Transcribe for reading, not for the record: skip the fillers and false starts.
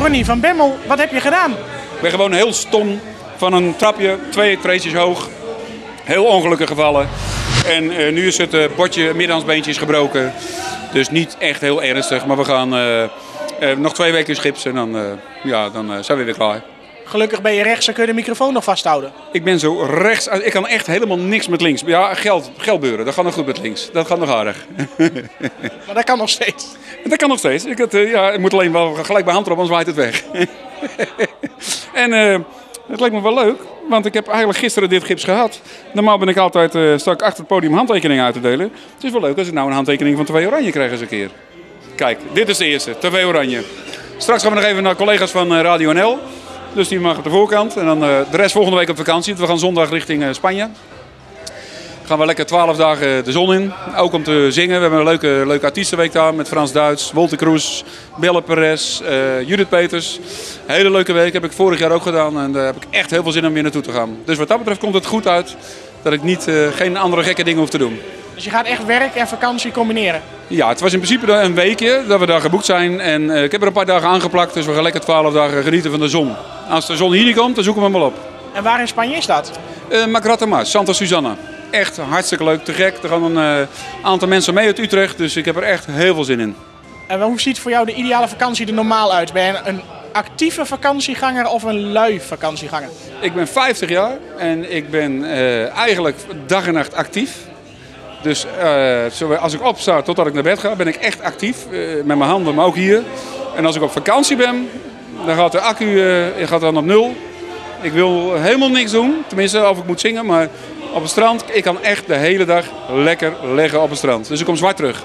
Ronnie van Bemmel, wat heb je gedaan? Ik ben gewoon heel stom van een trapje, 2 treetjes hoog. Heel ongelukkig gevallen. En nu is het botje, middenhandsbeentje is gebroken. Dus niet echt heel ernstig. Maar we gaan nog 2 weken gips en dan zijn we weer klaar. Gelukkig ben je rechts en kun je de microfoon nog vasthouden. Ik ben zo rechts. Ik kan echt helemaal niks met links. Ja, geldbeuren, dat gaat nog goed met links. Dat gaat nog aardig. Maar dat kan nog steeds. Dat kan nog steeds. Ik moet alleen wel gelijk bij hand erop, anders waait het weg. En het lijkt me wel leuk, want ik heb eigenlijk gisteren dit gips gehad. Normaal ben ik altijd sta ik achter het podium handtekeningen uit te delen. Het is wel leuk als ik nou een handtekening van TV Oranje krijg eens een keer. Kijk, dit is de eerste, TV Oranje. Straks gaan we nog even naar collega's van Radio NL. Dus die mag op de voorkant. En dan de rest volgende week op vakantie. We gaan zondag richting Spanje. Gaan we lekker 12 dagen de zon in. Ook om te zingen. We hebben een leuke artiestenweek daar met Frans Duits, Wolter Kroes, Belle Perez, Judith Peters. Hele leuke week. Heb ik vorig jaar ook gedaan. En daar heb ik echt heel veel zin om weer naartoe te gaan. Dus wat dat betreft komt het goed uit dat ik geen andere gekke dingen hoef te doen. Dus je gaat echt werk en vakantie combineren? Ja, het was in principe een weekje dat we daar geboekt zijn. En ik heb er een paar dagen aangeplakt. Dus we gaan lekker 12 dagen genieten van de zon. Als de zon hier niet komt, dan zoeken we hem wel op. En waar in Spanje is dat? Macratama, Santa Susana. Echt hartstikke leuk, te gek. Er gaan een aantal mensen mee uit Utrecht, dus ik heb er echt heel veel zin in. En hoe ziet voor jou de ideale vakantie er normaal uit? Ben je een actieve vakantieganger of een lui vakantieganger? Ik ben 50 jaar en ik ben eigenlijk dag en nacht actief. Dus als ik opsta totdat ik naar bed ga, ben ik echt actief. Met mijn handen, maar ook hier. En als ik op vakantie ben, dan gaat de accu gaat dan op 0. Ik wil helemaal niks doen, tenminste of ik moet zingen, maar op het strand, ik kan echt de hele dag lekker leggen op het strand. Dus ik kom zwart terug.